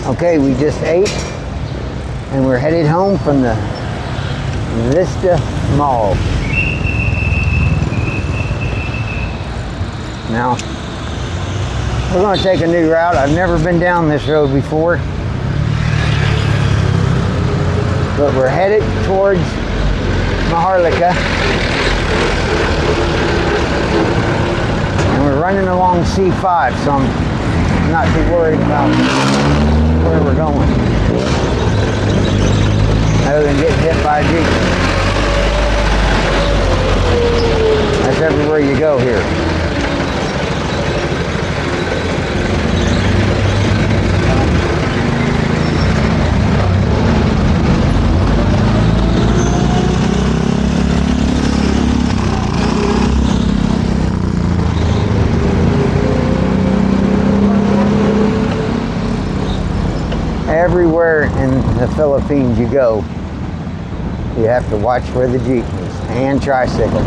Okay, we just ate and we're headed home from the Vista Mall. Now, we're going to take a new route. I've never been down this road before, but we're headed towards Maharlika, and we're running along C5, so I'm not too worried about where we're going, other than getting hit by a Jeep. That's everywhere you go here. Everywhere in the Philippines you go, you have to watch where the Jeep is, and tricycles.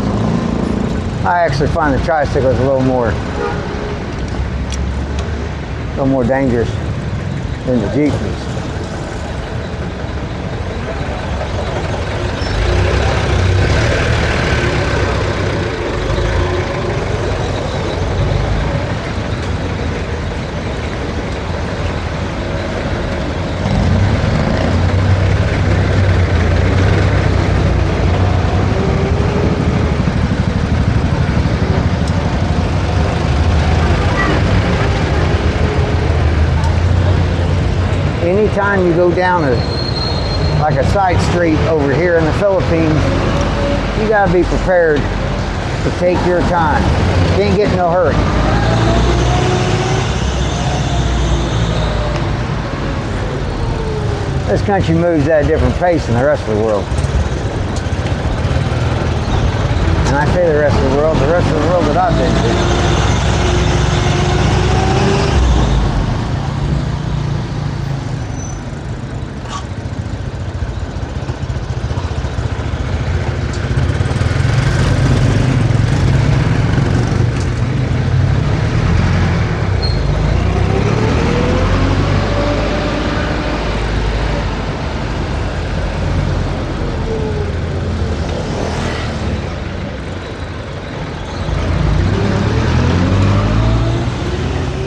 I actually find the tricycles a little more dangerous than the Jeeps. Anytime you go down like a side street over here in the Philippines, you gotta be prepared to take your time. You can't get in no hurry. This country moves at a different pace than the rest of the world. And I say the rest of the world that I've been to.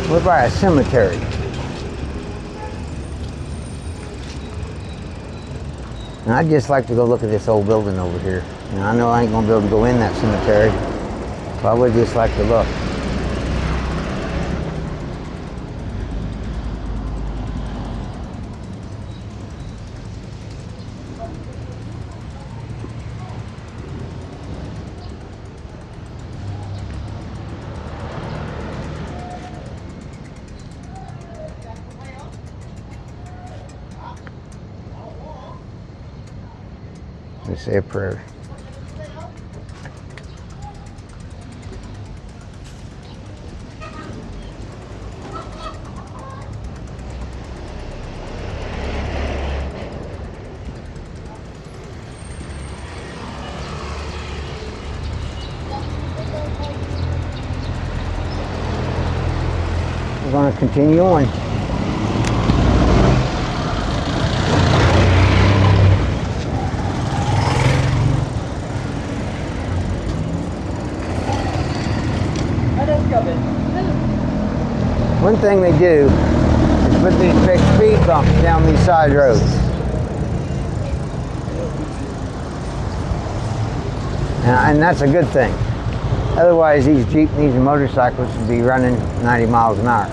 We're by a cemetery. And I'd just like to go look at this old building over here. Now, I know I ain't gonna be able to go in that cemetery, but I would just like to look. Let's say a prayer. We're going to continue on. One thing they do is put these big speed bumps down these side roads. And that's a good thing. Otherwise, these Jeeps and these motorcycles would be running 90 miles an hour.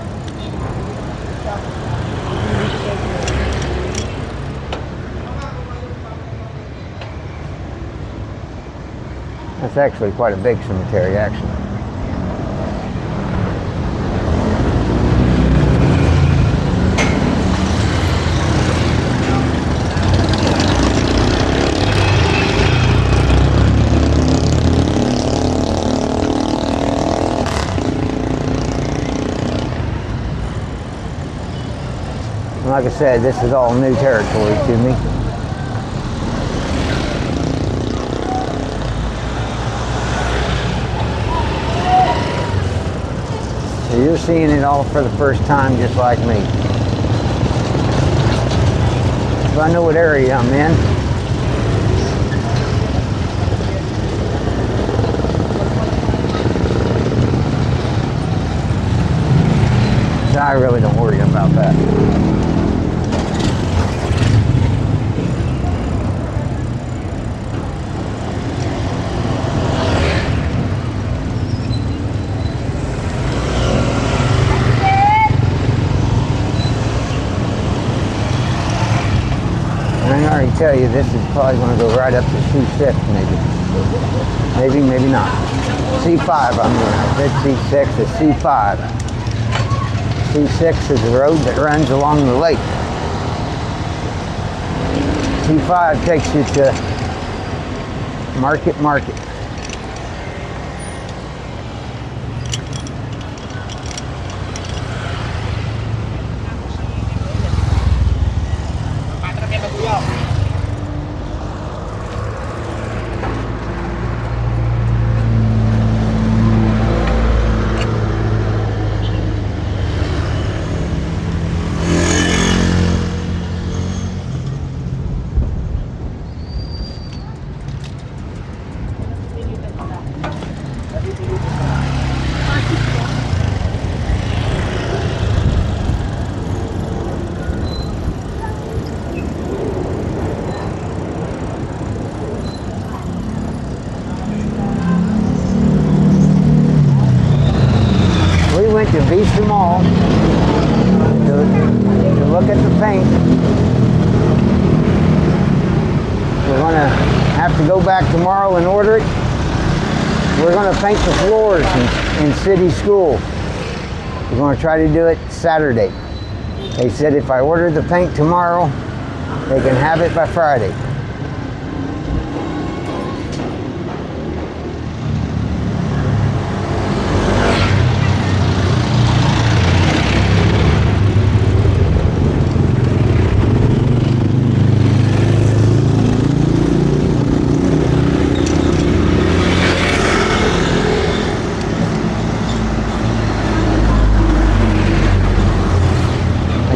That's actually quite a big cemetery, actually. Like I said, this is all new territory to me. So you're seeing it all for the first time, just like me. so I know what area I'm in. So I really don't worry about that. I already tell you, this is probably going to go right up to C6, maybe. Maybe not. C5, I mean, I said C6 is C5. C6 is the road that runs along the lake. C5 takes you to Market. We went to Vista Mall to look at the paint. We're going to have to go back tomorrow and order it. We're going to paint the floors in city school. We're going to try to do it Saturday. They said if I order the paint tomorrow, they can have it by Friday.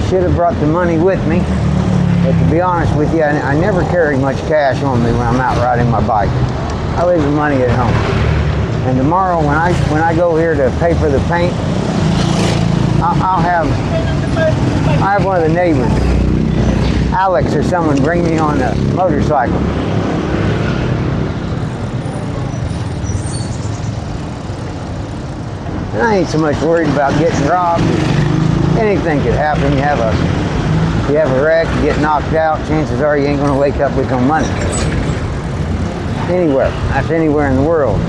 Should have brought the money with me, but to be honest with you, I never carry much cash on me when I'm out riding my bike. I leave the money at home. And tomorrow when I go here to pay for the paint, I have one of the neighbors, Alex or someone, bring me on a motorcycle. And I ain't so much worried about getting robbed. Anything could happen. You have a wreck, you get knocked out, chances are you ain't going to wake up with no money. Anywhere. That's anywhere in the world.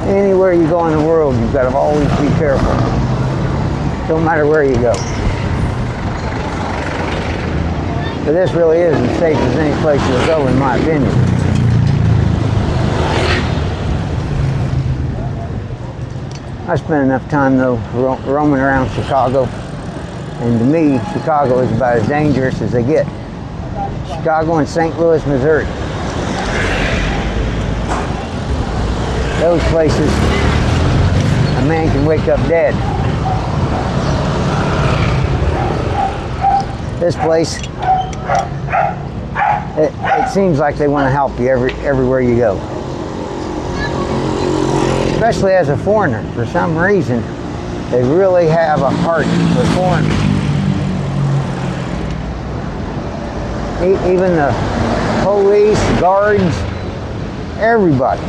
Anywhere you go in the world, you've got to always be careful. Don't matter where you go. But this really is as safe as any place you'll go, in my opinion. I spent enough time, though, roaming around Chicago, and to me, Chicago is about as dangerous as they get. Chicago and St. Louis, Missouri. Those places, a man can wake up dead. This place, it seems like they want to help you everywhere you go. Especially as a foreigner, for some reason, they really have a heart for foreigners. Even the police, guards, everybody.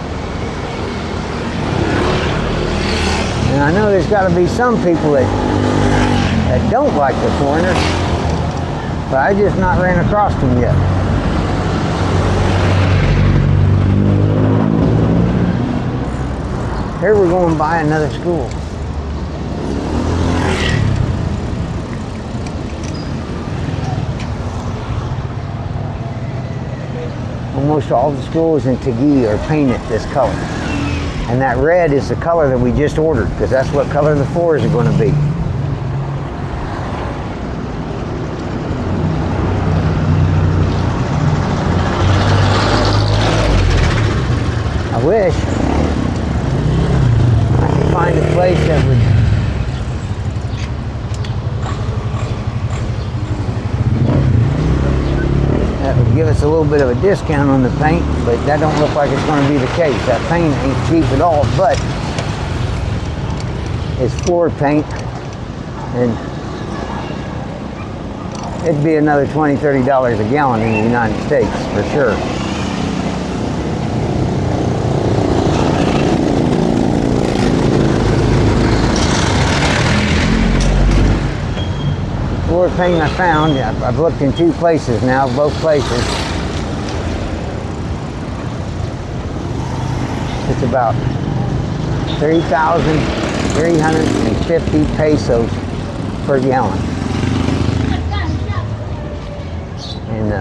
And I know there's got to be some people that don't like the foreigners, but I just not ran across them yet. Here we're going by another school. Almost all the schools in Taguig are painted this color. And that red is the color that we just ordered, because that's what color the floors are going to be. I wish find a place that would little bit of a discount on the paint, but that don't look like it's going to be the case. That paint ain't cheap at all, but it's floor paint, and it'd be another $20, $30 a gallon in the United States for sure. Floor paint I found, I've looked in 2 places now, both places. It's about 3,350 pesos per gallon. And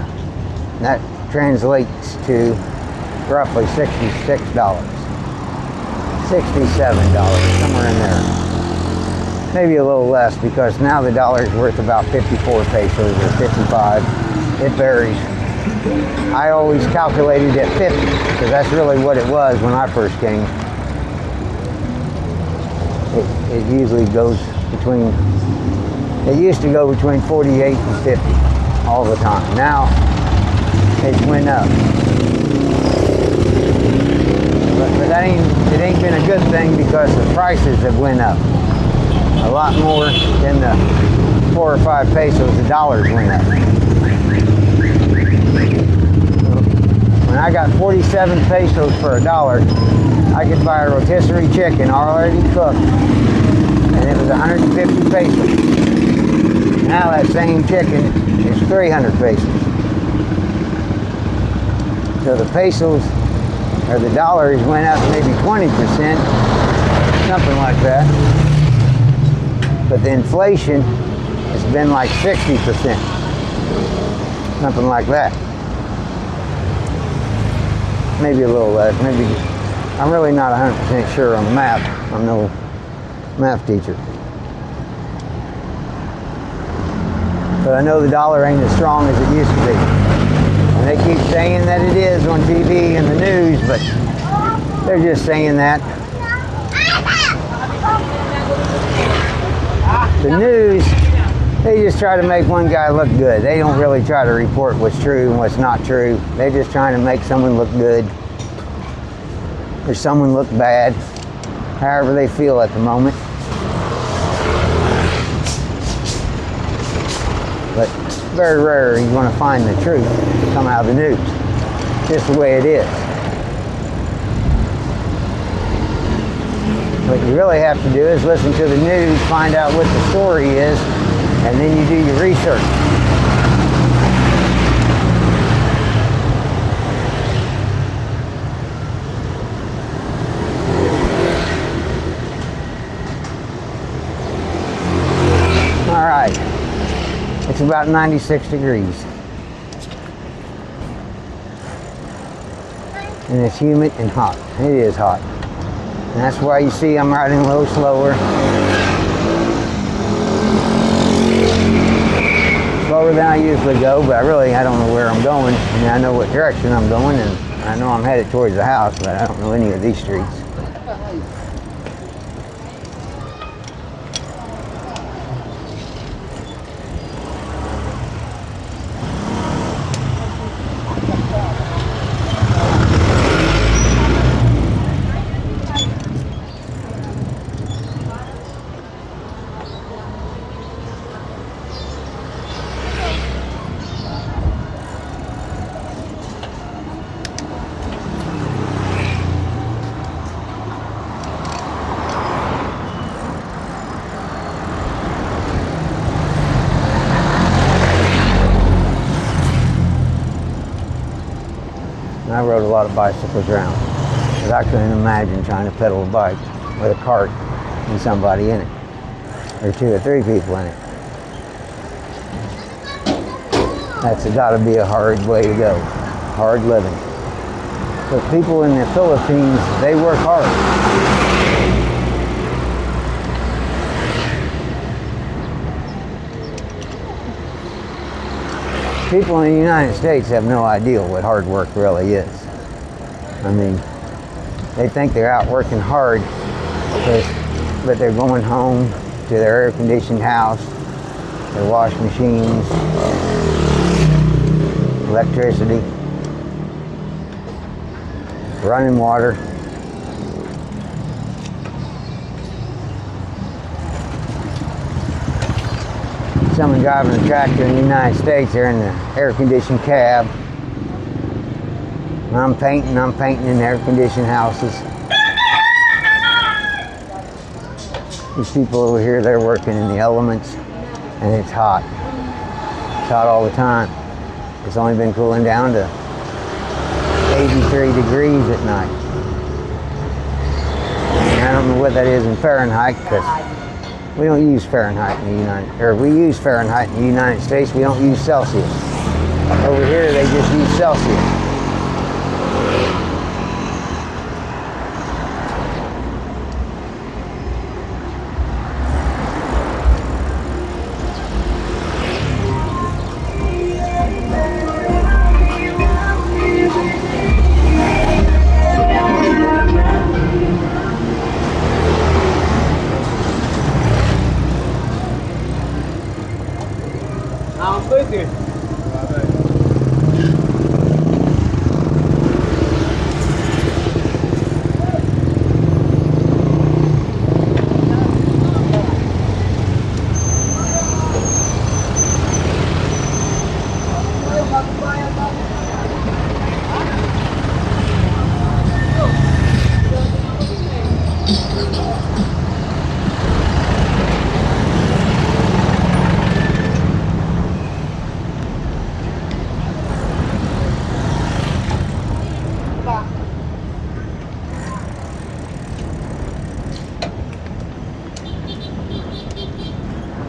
that translates to roughly $66, $67, somewhere in there. Maybe a little less, because now the dollar is worth about 54 pesos or 55. It varies. I always calculated at 50, because that's really what it was when I first came. It usually goes between, it used to go between 48 and 50 all the time. Now it's went up. But that it ain't been a good thing, because the prices have went up a lot more than the 4 or 5 pesos the dollars went up. When I got 47 pesos for a dollar, I could buy a rotisserie chicken already cooked, and it was 150 pesos. Now that same chicken is 300 pesos. So the pesos, or the dollars, went up maybe 20%, something like that. But the inflation has been like 60%, something like that. Maybe a little less, maybe. I'm really not 100% sure on the math. I'm no math teacher. But I know the dollar ain't as strong as it used to be. And they keep saying that it is on TV and the news, but they're just saying that. The news, they just try to make one guy look good. They don't really try to report what's true and what's not true. They're just trying to make someone look good or someone look bad, however they feel at the moment. But it's very rare you're going to find the truth come out of the news. Just the way it is. What you really have to do is listen to the news, find out what the story is, and then you do your research. All right, it's about 96 degrees. And it's humid and hot. It is hot. And that's why you see I'm riding a little slower. Slower than I usually go, but I don't know where I'm going. I mean, I know what direction I'm going, and I know I'm headed towards the house, but I don't know any of these streets. I rode a lot of bicycles around, but I couldn't imagine trying to pedal a bike with a cart and somebody in it, or 2 or 3 people in it. That's got to be a hard way to go, hard living. But people in the Philippines, they work hard. People in the United States have no idea what hard work really is. I mean, they think they're out working hard, but they're going home to their air-conditioned house, their washing machines, electricity. running water. Someone driving a tractor in the United States, they're in the air-conditioned cab. When I'm painting in air-conditioned houses. These people over here, they're working in the elements, and it's hot. It's hot all the time. It's only been cooling down to 83 degrees at night. And I don't know what that is in Fahrenheit, because we don't use Fahrenheit in we use Fahrenheit in the United States. We don't use Celsius. Over here, they just use Celsius.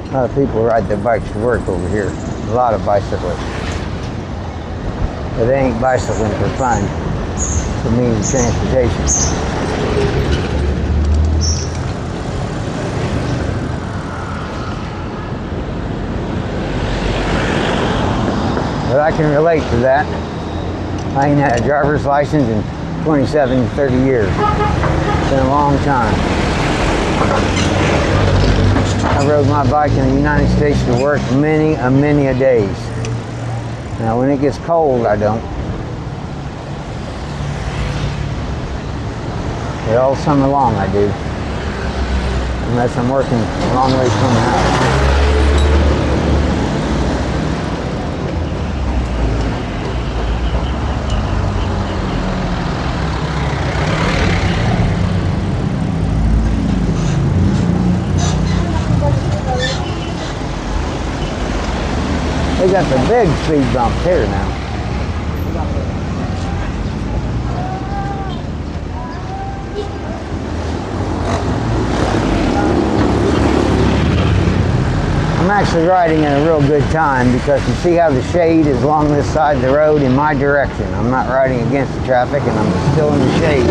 A lot of people ride their bikes to work over here. A lot of bicyclists. But they ain't bicycling for fun. For means of transportation. But I can relate to that. I ain't had a driver's license in 27, 30 years. It's been a long time. I rode my bike in the United States to work many a days. Now when it gets cold, I don't. But all summer long I do. Unless I'm working a long ways from the house. They got the big speed bumps here now. I'm actually riding in a real good time because you see how the shade is along this side of the road in my direction. I'm not riding against the traffic and I'm still in the shade.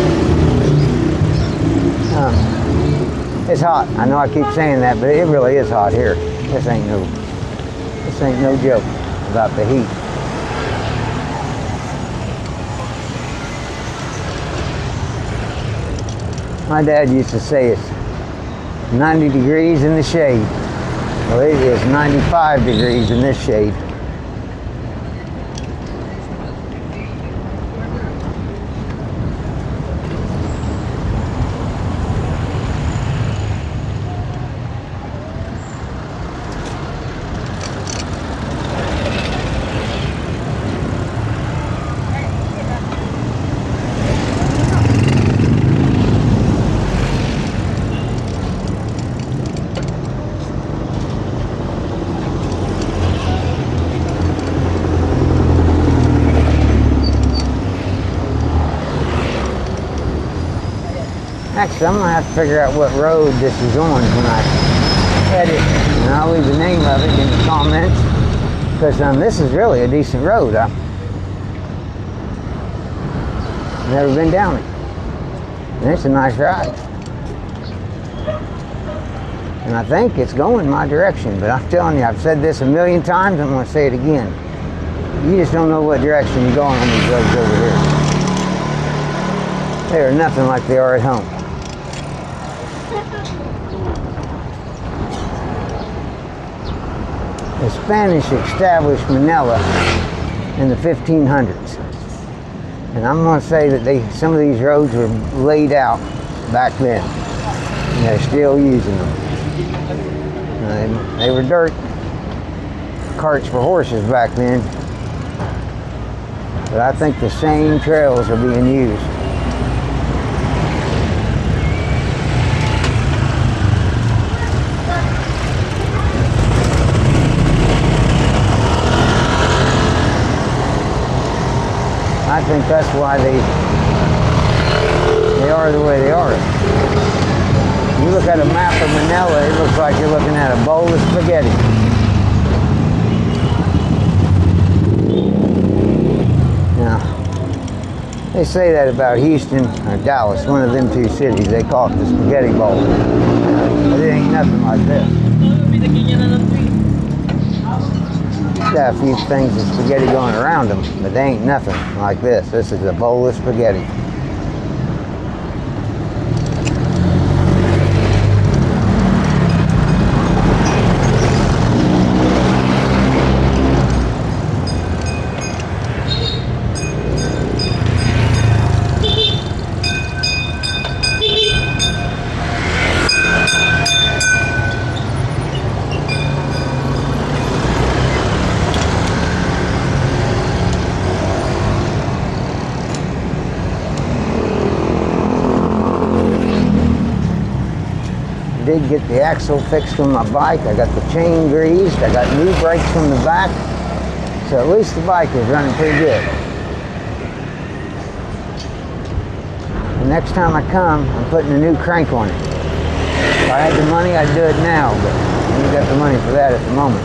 It's hot. I know I keep saying that, but it really is hot here. This ain't no joke about the heat. My dad used to say it's 90 degrees in the shade. Well, it is 95 degrees in this shade. Actually, I'm going to have to figure out what road this is on when I edit, and I'll leave the name of it in the comments, because this is really a decent road. I've never been down it, and it's a nice ride. And I think it's going my direction, but I'm telling you, I've said this a million times, I'm going to say it again. You just don't know what direction you're going on these roads over here. They are nothing like they are at home. The Spanish established Manila in the 1500s. And I'm going to say that some of these roads were laid out back then. And they're still using them. They were dirt carts for horses back then. But I think the same trails are being used. I think that's why they are the way they are. You look at a map of Manila, it looks like you're looking at a bowl of spaghetti. Now, they say that about Houston or Dallas, one of them two cities. They call it the spaghetti bowl. But it ain't nothing like this. Got a few things of spaghetti going around them, but they ain't nothing like this. This is a bowl of spaghetti. Did get the axle fixed on my bike. I got the chain greased. I got new brakes from the back. So at least the bike is running pretty good. The next time I come, I'm putting a new crank on it. If I had the money, I'd do it now, but I ain't got the money for that at the moment.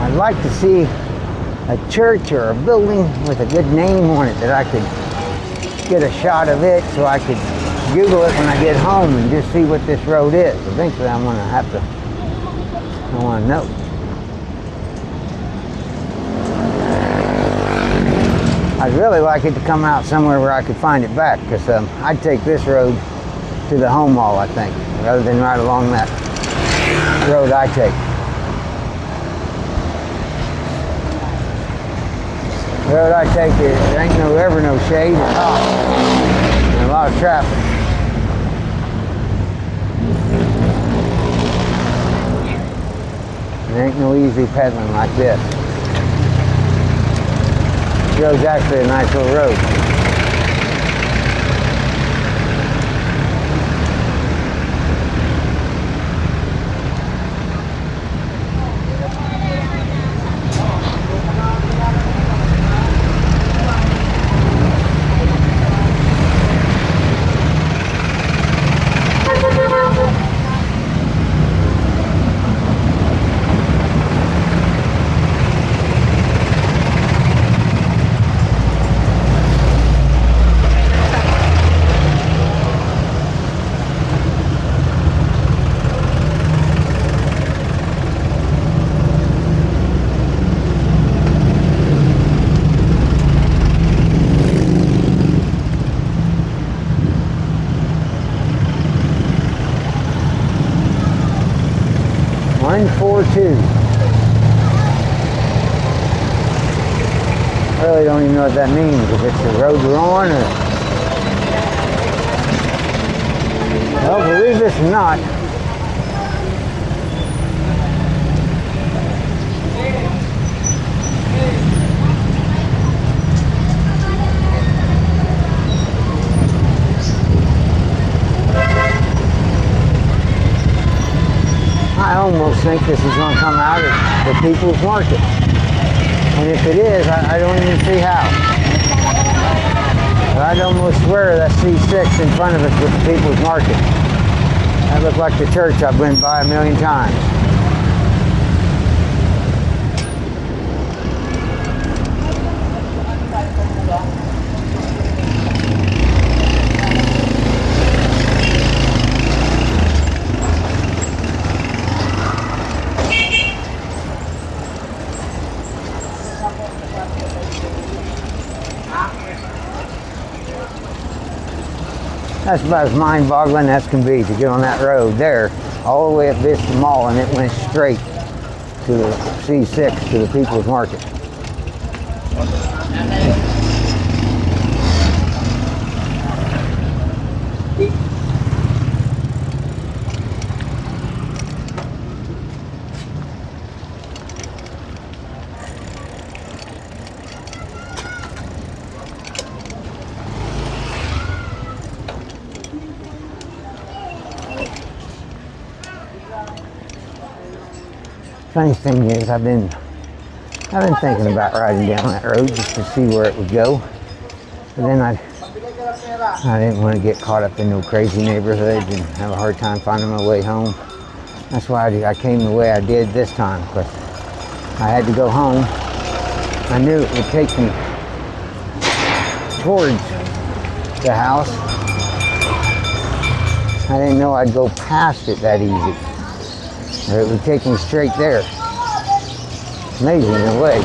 I'd like to see a church or a building with a good name on it that I could get a shot of it so I could Google it when I get home and just see what this road is. Eventually I'm going to have to, I want to know. I'd really like it to come out somewhere where I could find it back, because I'd take this road to the home mall, I think, rather than right along that road I take. The road I take, there ain't ever no shade at all, and a lot of traffic. There ain't no easy pedaling like this. This road's actually a nice little road. what that means, if it's the road we're on or... Well, believe this or not, I almost think this is going to come out of the People's Market. And if it is, I don't even see how. But I'd almost swear that C6 in front of us with the People's Market. That looked like the church I've been by a million times. That's about as mind-boggling as can be to get on that road there, all the way up Vista Mall, and it went straight to the C6, to the People's Market. Funny thing is, I've been thinking about riding down that road just to see where it would go. But then I didn't want to get caught up in no crazy neighborhoods and have a hard time finding my way home. That's why I came the way I did this time, because I had to go home. I knew it would take me towards the house. I didn't know I'd go past it that easy. Or it would take me straight there. Amazing in a way.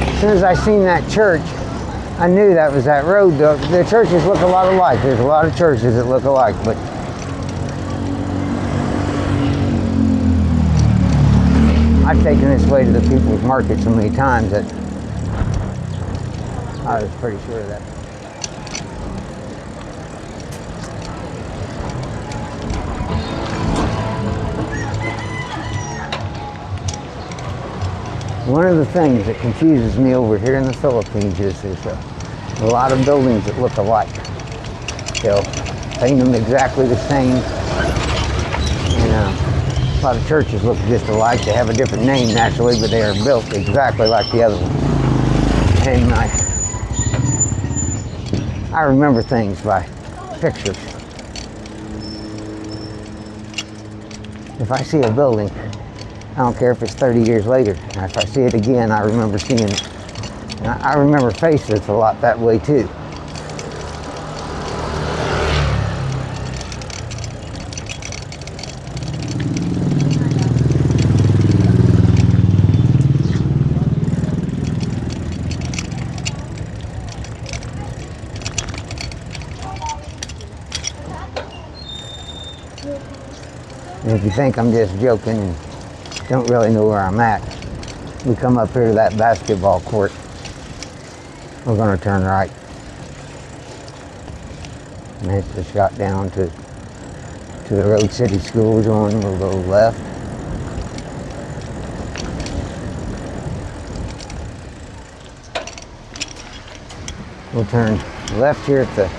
As soon as I seen that church, I knew that was that road. The churches look a lot alike. There's a lot of churches that look alike, but I've taken this way to the People's Market so many times that I was pretty sure of that. One of the things that confuses me over here in the Philippines is there's a lot of buildings that look alike. They'll paint them exactly the same. And a lot of churches look just alike. They have a different name naturally, but they are built exactly like the other one. And I remember things by pictures. If I see a building, I don't care if it's 30 years later. If I see it again, I remember seeing it. And I remember faces a lot that way too. And if you think I'm just joking and don't really know where I'm at, we come up here to that basketball court. We're going to turn right. And it's a shot down to the Road City School zone. We'll go left. We'll turn left here at the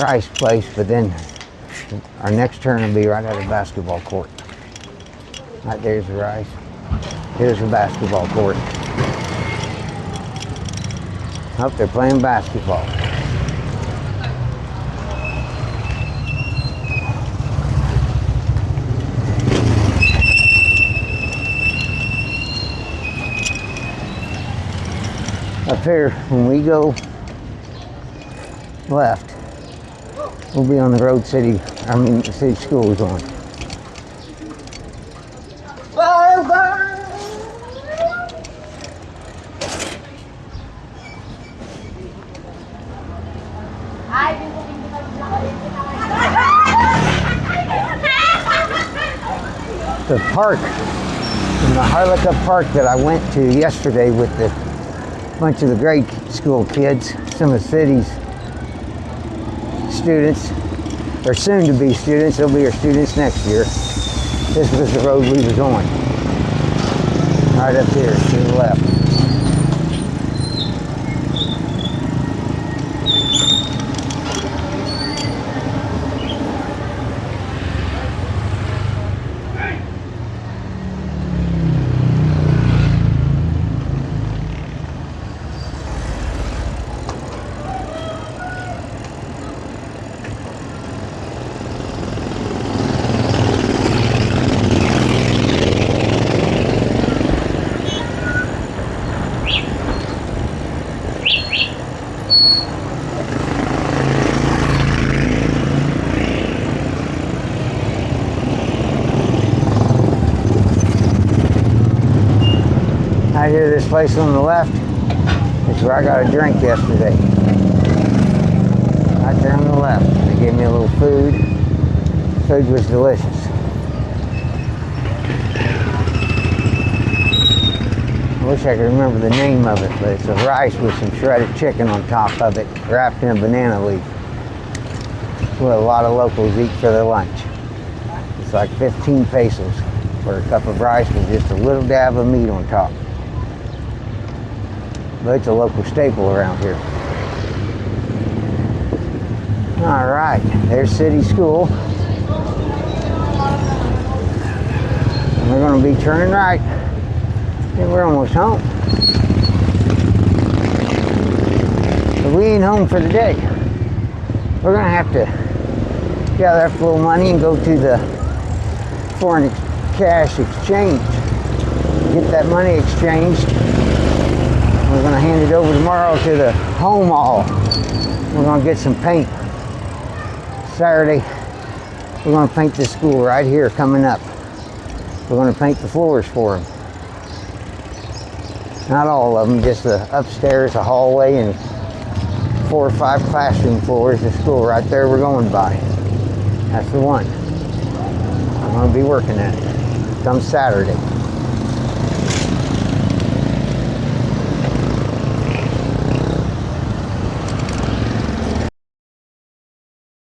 rice place, but then our next turn will be right at the basketball court. Right there's the rice. Here's the basketball court. Oh, they're playing basketball. Up here, when we go left, we'll be on the Road City, the city school zone. The park In the Harlika Park that I went to yesterday with a bunch of the grade school kids, some of the city's students, or soon to be students, they'll be our students next year. This was the road we was on. Right up here to the left. Right here, this place on the left is where I got a drink yesterday. Right there on the left. They gave me a little food. Food was delicious. I wish I could remember the name of it, but it's a rice with some shredded chicken on top of it, wrapped in a banana leaf. It's what a lot of locals eat for their lunch. It's like 15 pesos for a cup of rice with just a little dab of meat on top. But it's a local staple around here. All right, there's City School. And we're going to be turning right. And we're almost home. But we ain't home for the day. We're going to have to gather up a little money and go to the foreign cash exchange. Get that money exchanged. We're going to hand it over tomorrow to the home mall. We're going to get some paint. Saturday, we're going to paint this school right here coming up. We're going to paint the floors for them. Not all of them, just the upstairs, the hallway, and 4 or 5 classroom floors. The school right there we're going by. That's the one. I'm going to be working at it come Saturday.